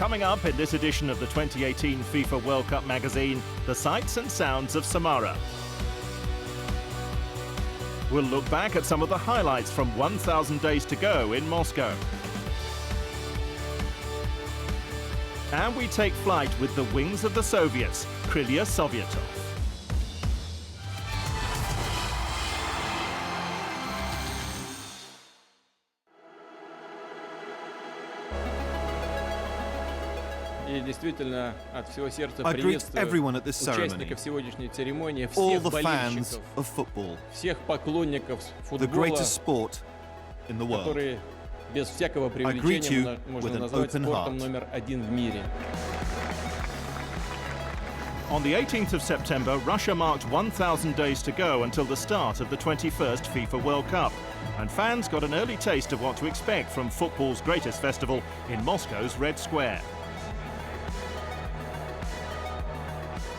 Coming up in this edition of the 2018 FIFA World Cup magazine, the sights and sounds of Samara. We'll look back at some of the highlights from 1,000 days to go in Moscow. And we take flight with the wings of the Soviets, Krylya Sovetov. I greet everyone at this ceremony, all the fans of football, the greatest sport in the world. I greet you with an open heart. On the 18th of September, Russia marked 1,000 days to go until the start of the 21st FIFA World Cup. And fans got an early taste of what to expect from football's greatest festival in Moscow's Red Square.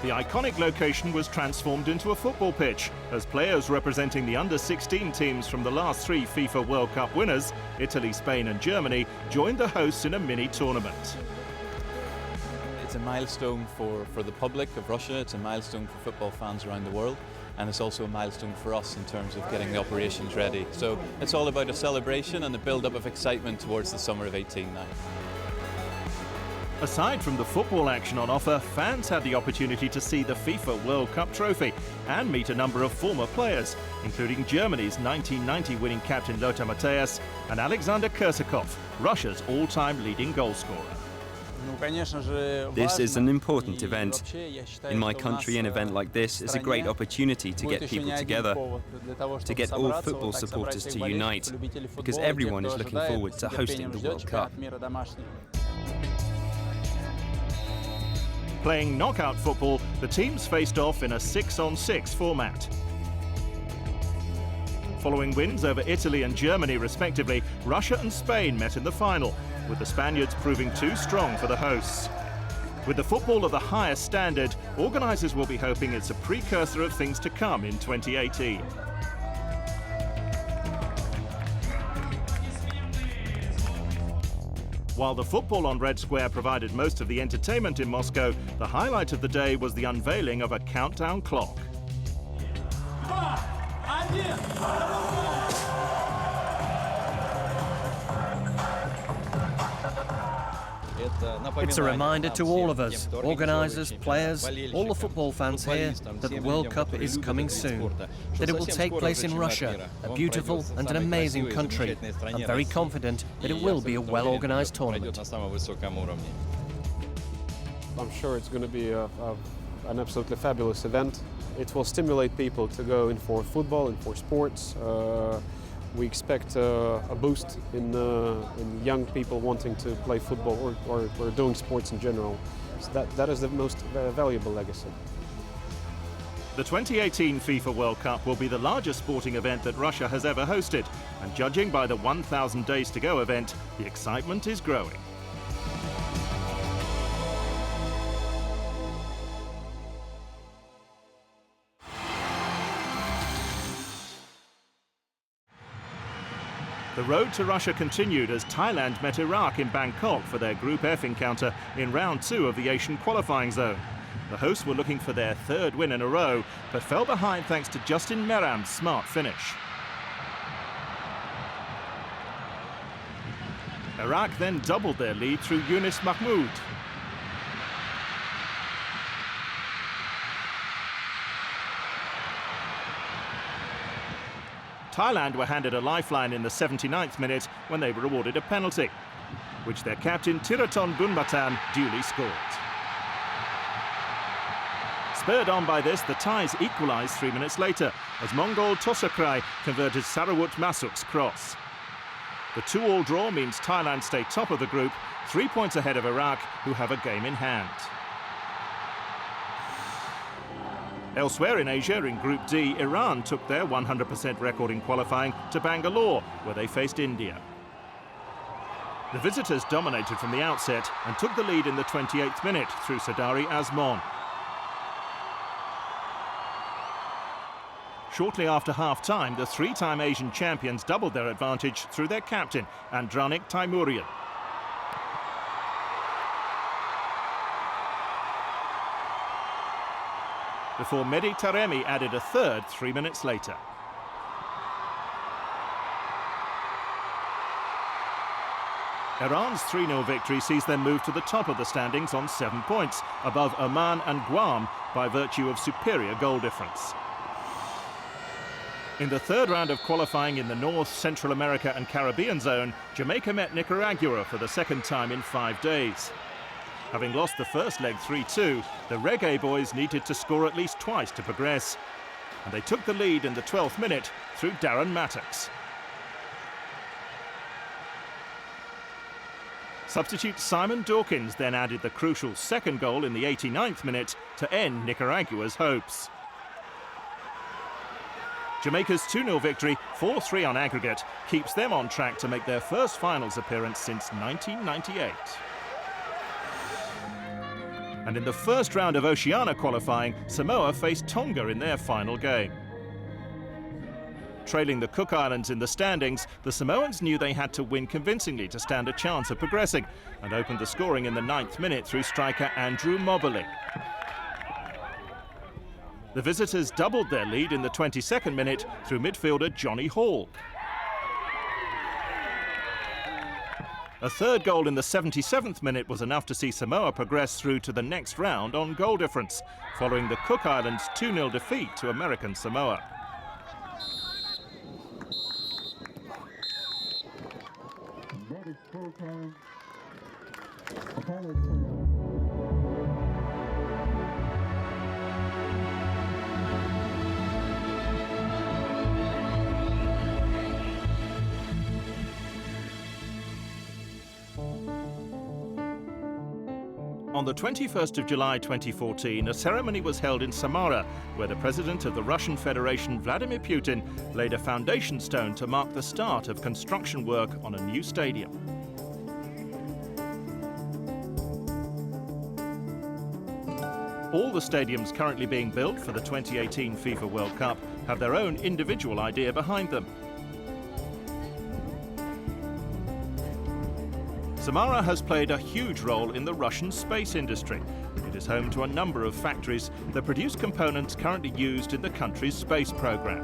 The iconic location was transformed into a football pitch as players representing the under-16 teams from the last three FIFA World Cup winners, Italy, Spain and Germany, joined the hosts in a mini-tournament. It's a milestone for the public of Russia, it's a milestone for football fans around the world, and it's also a milestone for us in terms of getting the operations ready. So it's all about a celebration and the build-up of excitement towards the summer of 18 now. Aside from the football action on offer, fans had the opportunity to see the FIFA World Cup trophy and meet a number of former players, including Germany's 1990 winning captain Lothar Matthäus and Alexander Kersakov, Russia's all-time leading goalscorer. This is an important event. In my country, an event like this is a great opportunity to get people together, to get all football supporters to unite, because everyone is looking forward to hosting the World Cup. Playing knockout football, the teams faced off in a 6-on-6 format. Following wins over Italy and Germany respectively, Russia and Spain met in the final, with the Spaniards proving too strong for the hosts. With the football of the highest standard, organisers will be hoping it's a precursor of things to come in 2018. While the football on Red Square provided most of the entertainment in Moscow, the highlight of the day was the unveiling of a countdown clock. It's a reminder to all of us, organisers, players, all the football fans here, that the World Cup is coming soon, that it will take place in Russia, a beautiful and an amazing country. I'm very confident that it will be a well-organised tournament. I'm sure it's going to be an absolutely fabulous event. It will stimulate people to go in for football and for sports. We expect a boost in young people wanting to play football or doing sports in general. So that is the most valuable legacy. The 2018 FIFA World Cup will be the largest sporting event that Russia has ever hosted, and judging by the 1,000 days to go event, the excitement is growing. The road to Russia continued as Thailand met Iraq in Bangkok for their Group F encounter in round 2 of the Asian qualifying zone. The hosts were looking for their third win in a row, but fell behind thanks to Justin Meram's smart finish. Iraq then doubled their lead through Yunus Mahmoud. Thailand were handed a lifeline in the 79th minute when they were awarded a penalty, which their captain Tiraton Bunbatan duly scored. Spurred on by this, the Thais equalised 3 minutes later as Mongol Tosakrai converted Sarawut Masuk's cross. The 2-2 draw means Thailand stay top of the group, 3 points ahead of Iraq, who have a game in hand. Elsewhere in Asia, in Group D, Iran took their 100% record in qualifying to Bangalore, where they faced India. The visitors dominated from the outset and took the lead in the 28th minute through Sadari Azmon. Shortly after half-time, the three-time Asian champions doubled their advantage through their captain, Andranik Taimurian. before Mehdi Taremi added a third 3 minutes later. Iran's 3-0 victory sees them move to the top of the standings on 7 points, above Oman and Guam by virtue of superior goal difference. In the third round of qualifying in the North, Central America and Caribbean zone, Jamaica met Nicaragua for the second time in 5 days. Having lost the first leg 3-2, the Reggae boys needed to score at least twice to progress. And they took the lead in the 12th minute through Darren Mattox. Substitute Simon Dawkins then added the crucial second goal in the 89th minute to end Nicaragua's hopes. Jamaica's 2-0 victory, 4-3 on aggregate, keeps them on track to make their first finals appearance since 1998. And in the first round of Oceania qualifying, Samoa faced Tonga in their final game. Trailing the Cook Islands in the standings, the Samoans knew they had to win convincingly to stand a chance of progressing, and opened the scoring in the 9th minute through striker Andrew Moberly. The visitors doubled their lead in the 22nd minute through midfielder Johnny Hall. A third goal in the 77th minute was enough to see Samoa progress through to the next round on goal difference, following the Cook Islands' 2-0 defeat to American Samoa. On the 21st of July 2014, a ceremony was held in Samara, where the president of the Russian Federation, Vladimir Putin, laid a foundation stone to mark the start of construction work on a new stadium. All the stadiums currently being built for the 2018 FIFA World Cup have their own individual idea behind them. Samara has played a huge role in the Russian space industry. It is home to a number of factories that produce components currently used in the country's space program.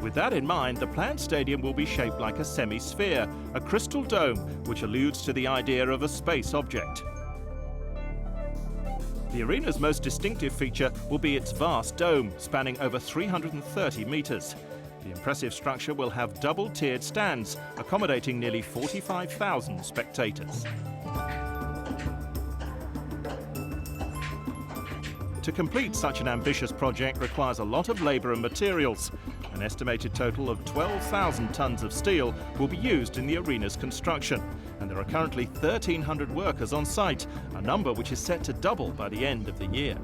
With that in mind, the planned stadium will be shaped like a semi-sphere, a crystal dome, which alludes to the idea of a space object. The arena's most distinctive feature will be its vast dome, spanning over 330 meters. The impressive structure will have double-tiered stands, accommodating nearly 45,000 spectators. To complete such an ambitious project requires a lot of labour and materials. An estimated total of 12,000 tons of steel will be used in the arena's construction, and there are currently 1,300 workers on site, a number which is set to double by the end of the year.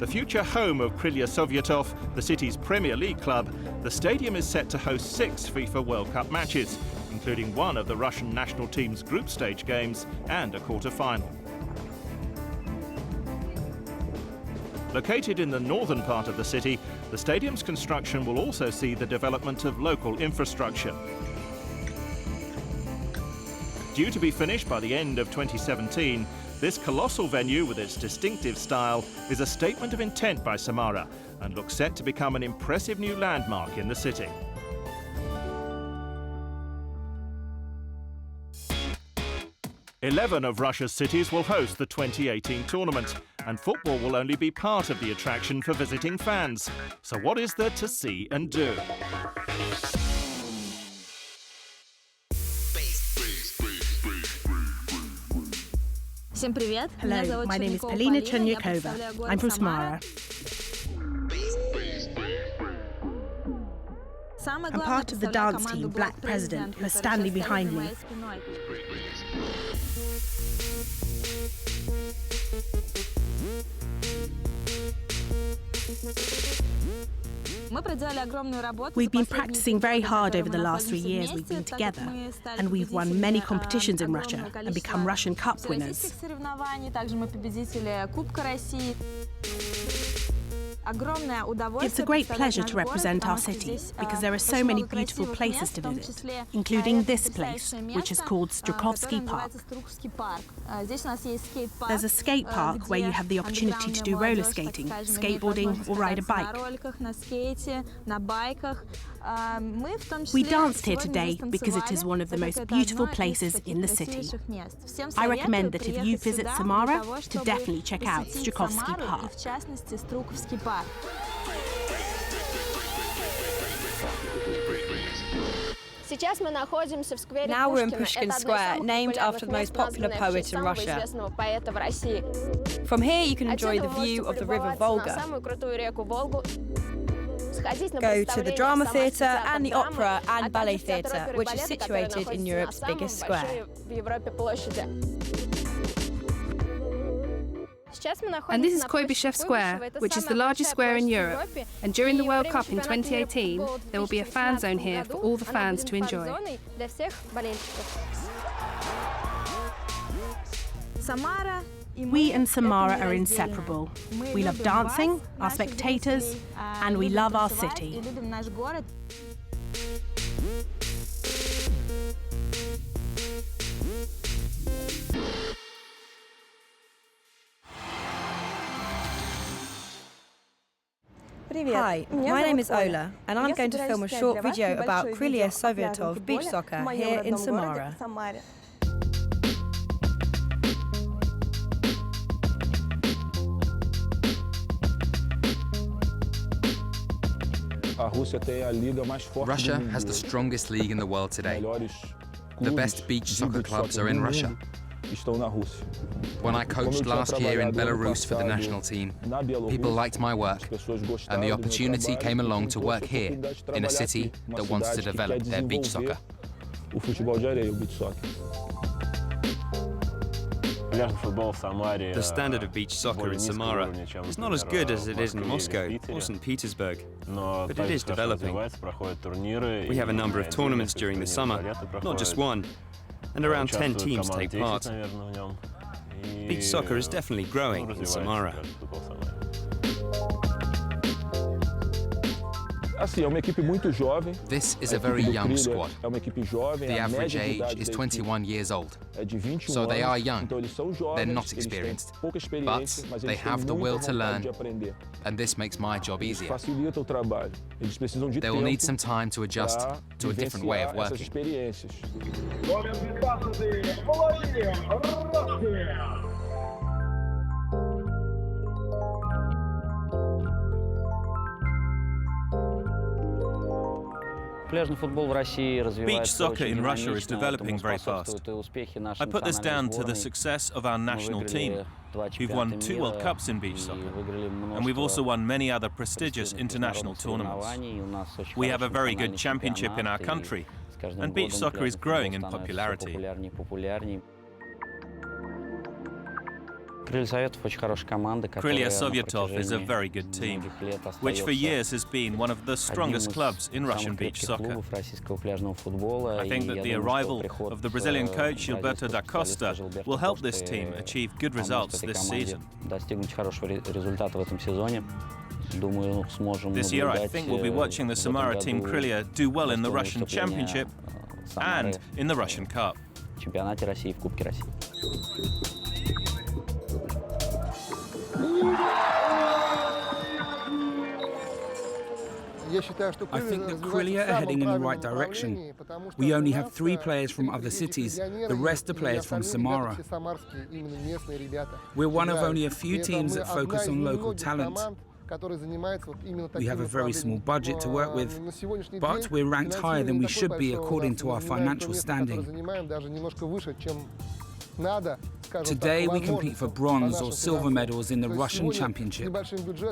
The future home of Krylya Sovetov, the city's Premier League club, the stadium is set to host 6 FIFA World Cup matches, including one of the Russian national team's group stage games and a quarter-final. Located in the northern part of the city, the stadium's construction will also see the development of local infrastructure. Due to be finished by the end of 2017, this colossal venue with its distinctive style is a statement of intent by Samara and looks set to become an impressive new landmark in the city. "11 of Russia's cities will host the 2018 tournament, and football will only be part of the attraction for visiting fans. So what is there to see and do? Hello, my name is Polina Chonyakova. I'm from Samara. I'm part of the dance team, Black President, who are standing behind me. We've been practicing very hard over the last 3 years we've been together, and we've won many competitions in Russia and become Russian Cup winners. It's a great pleasure to represent our city because there are so many beautiful places to visit, including this place, which is called Strukovsky Park. There's a skate park where you have the opportunity to do roller skating, skateboarding, or ride a bike. We danced here today because it is one of the most beautiful places in the city. I recommend that if you visit Samara, to definitely check out Strukovsky Park. Now we're in Pushkin Square, named after the most popular poet in Russia. From here you can enjoy the view of the river Volga. Go to the drama theatre and the opera and ballet theatre, which is situated in Europe's biggest square. And this is Kuybyshev Square, which is the largest square in Europe. And during the World Cup in 2018, there will be a fan zone here for all the fans to enjoy. We and Samara are inseparable. We love dancing, our spectators, and we love our city. Hi, my name is Ola, and I'm going to film a short video about Krylya Sovetov beach soccer here in Samara. Russia has the strongest league in the world today. The best beach soccer clubs are in Russia. When I coached last year in Belarus for the national team, people liked my work, and the opportunity came along to work here, in a city that wants to develop their beach soccer. The standard of beach soccer in Samara is not as good as it is in Moscow or St. Petersburg, but it is developing. We have a number of tournaments during the summer, not just one, and around 10 teams take part. Beach soccer is definitely growing in Samara. This is a very young squad. The average age is 21 years old. So they are young. They're not experienced. But they have the will to learn, and this makes my job easier. They will need some time to adjust to a different way of working. Beach soccer in Russia is developing very fast. I put this down to the success of our national team. We've won 2 World Cups in beach soccer, and we've also won many other prestigious international tournaments. We have a very good championship in our country, and beach soccer is growing in popularity. Krylya Sovetov is a very good team, which for years has been one of the strongest clubs in Russian beach soccer. I think that the arrival of the Brazilian coach Gilberto da Costa will help this team achieve good results this season. This year, I think we'll be watching the Samara team Krylia do well in the Russian Championship and in the Russian Cup. I think that Krylia are heading in the right direction. We only have 3 players from other cities, the rest are players from Samara. We're one of only a few teams that focus on local talent. We have a very small budget to work with, but we're ranked higher than we should be according to our financial standing. Today we compete for bronze or silver medals in the Russian Championship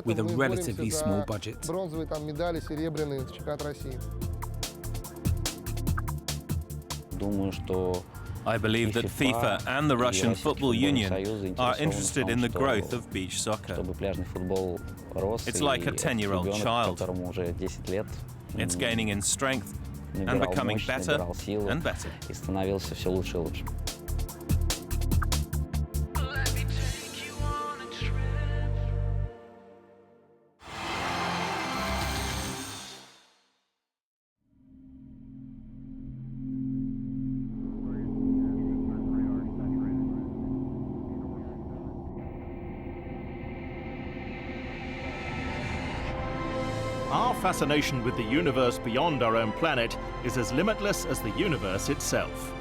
with a relatively small budget. I believe that FIFA and the Russian Football Union are interested in the growth of beach soccer. It's like a 10-year-old child. It's gaining in strength and becoming better and better. fascination with the universe beyond our own planet is as limitless as the universe itself.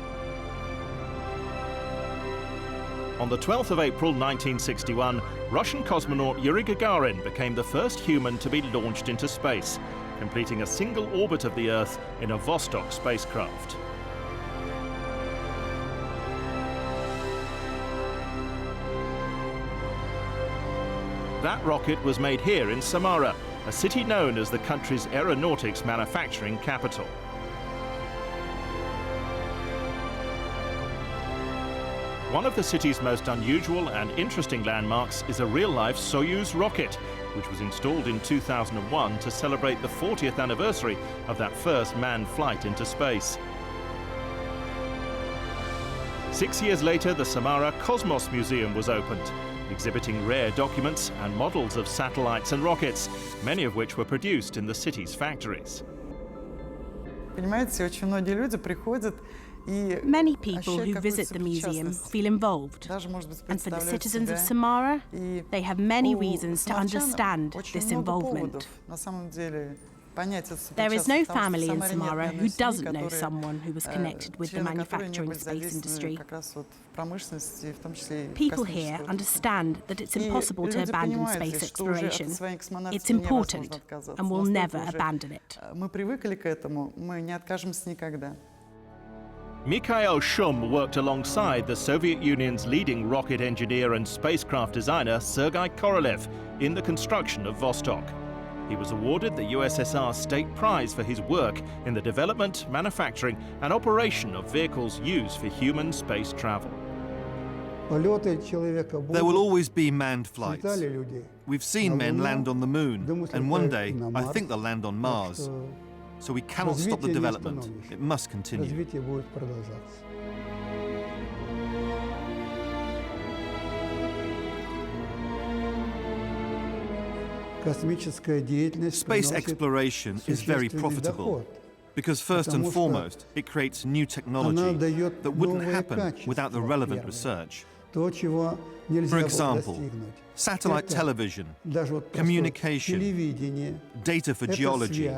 On the 12th of April 1961, Russian cosmonaut Yuri Gagarin became the first human to be launched into space, completing a single orbit of the Earth in a Vostok spacecraft. That rocket was made here in Samara, a city known as the country's aeronautics manufacturing capital. One of the city's most unusual and interesting landmarks is a real-life Soyuz rocket, which was installed in 2001 to celebrate the 40th anniversary of that first manned flight into space. 6 years later, the Samara Cosmos Museum was opened, exhibiting rare documents and models of satellites and rockets, many of which were produced in the city's factories. Many people who visit the museum feel involved, and for the citizens of Samara, they have many reasons to understand this involvement. There is no family in Samara who doesn't know someone who was connected with the manufacturing space industry. People here understand that it's impossible to abandon space exploration. It's important, and we'll never abandon it. Mikhail Shum worked alongside the Soviet Union's leading rocket engineer and spacecraft designer Sergei Korolev in the construction of Vostok. He was awarded the USSR State Prize for his work in the development, manufacturing and operation of vehicles used for human space travel. There will always be manned flights. We've seen men land on the moon, and one day I think they'll land on Mars. So we cannot stop the development. It must continue. Space exploration is very profitable because, first and foremost, it creates new technology that wouldn't happen without the relevant research. For example, satellite television, communication, data for geology,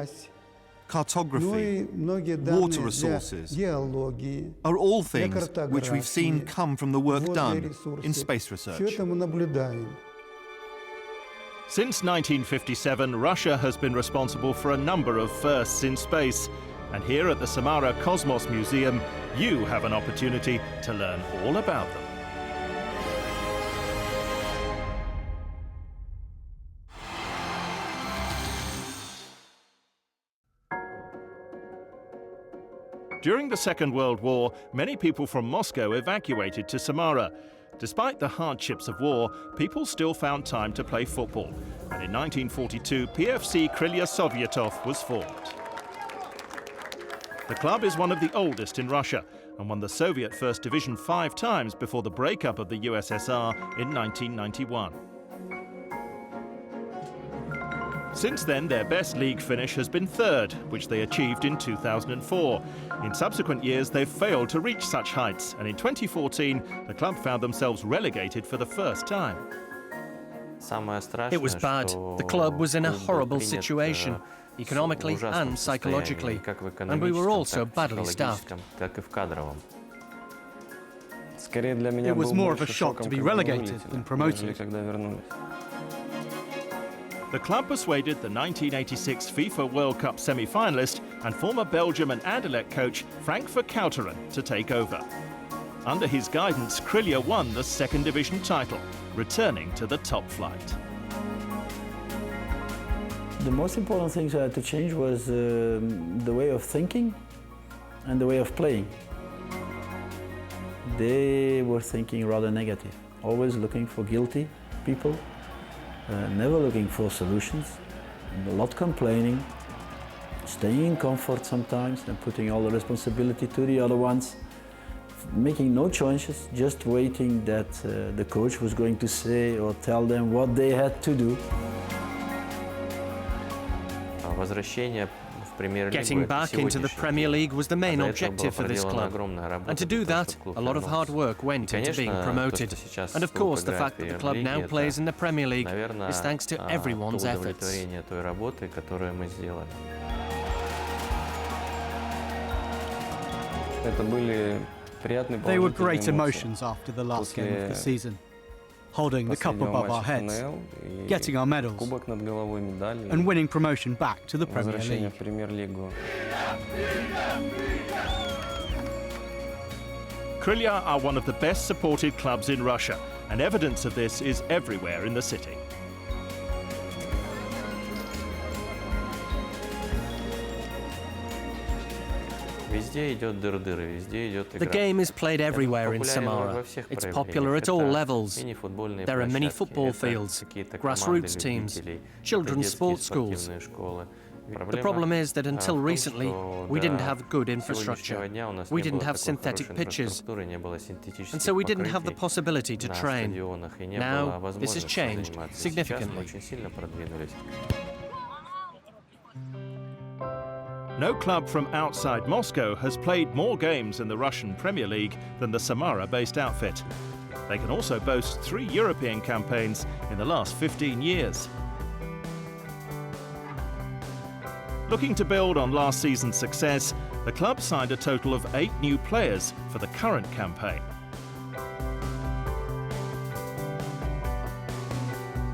cartography, water resources are all things which we've seen come from the work done in space research. Since 1957, Russia has been responsible for a number of firsts in space. And here at the Samara Cosmos Museum, you have an opportunity to learn all about them. During the Second World War, many people from Moscow evacuated to Samara. Despite the hardships of war, people still found time to play football. And in 1942, PFC Krylya Sovetov was formed. The club is one of the oldest in Russia and won the Soviet First Division 5 times before the breakup of the USSR in 1991. Since then, their best league finish has been third, which they achieved in 2004. In subsequent years, they've failed to reach such heights, and in 2014, the club found themselves relegated for the first time. It was bad. The club was in a horrible situation, economically and psychologically, and we were also badly staffed. It was more of a shock to be relegated than promoted. The club persuaded the 1986 FIFA World Cup semi-finalist and former Belgium and Anderlecht coach Frank Verkouteren to take over. Under his guidance, Krylia won the second division title, returning to the top flight. The most important things I had to change was the way of thinking and the way of playing. They were thinking rather negative, always looking for guilty people. Never looking for solutions, and a lot complaining, staying in comfort sometimes and putting all the responsibility to the other ones, making no choices, just waiting that the coach was going to say or tell them what they had to do. Getting back into the Premier League was the main objective for this club. And to do that, a lot of hard work went into being promoted. And of course, the fact that the club now plays in the Premier League is thanks to everyone's efforts. They were great emotions after the last game of the season. Holding the cup above our heads, getting our medals, and winning promotion back to the Premier League. Krylya are one of the best supported clubs in Russia, and evidence of this is everywhere in the city. The game is played everywhere in Samara. It's popular at all levels. There are many football fields, grassroots teams, children's sports schools. The problem is that until recently, we didn't have good infrastructure. We didn't have synthetic pitches. And so we didn't have the possibility to train. Now, this has changed significantly. No club from outside Moscow has played more games in the Russian Premier League than the Samara-based outfit. They can also boast 3 European campaigns in the last 15 years. Looking to build on last season's success, the club signed a total of 8 new players for the current campaign.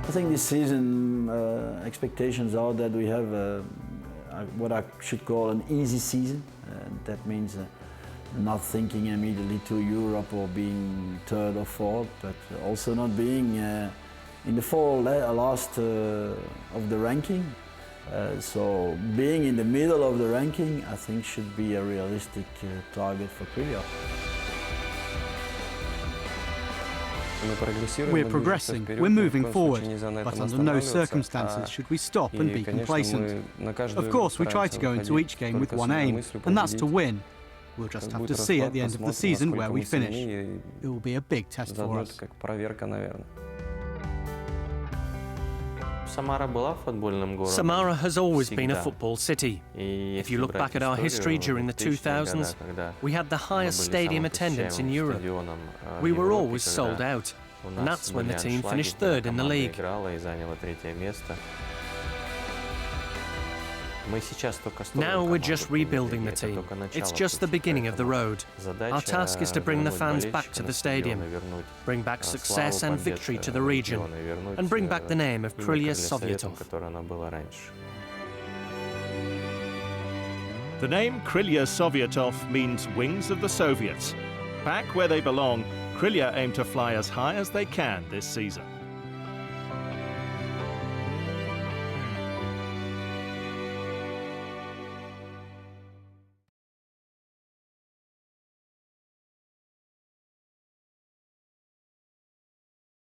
I think this season expectations are that we have what I should call an easy season. That means not thinking immediately to Europe or being third or fourth, but also not being in the last of the ranking. So being in the middle of the ranking, I think, should be a realistic target for Krylia. We're progressing, we're moving forward, but under no circumstances should we stop and be complacent. Of course, we try to go into each game with one aim, and that's to win. We'll just have to see at the end of the season where we finish. It will be a big test for us. Samara has always been a football city. If you look back at our history during the 2000s, we had the highest stadium attendance in Europe. We were always sold out, and that's when the team finished third in the league. Now we're just rebuilding the team. It's just the beginning of the road. Our task is to bring the fans back to the stadium, bring back success and victory to the region, and bring back the name of Krylya Sovetov. The name Krylya Sovetov means wings of the Soviets. Back where they belong, Krylya aim to fly as high as they can this season.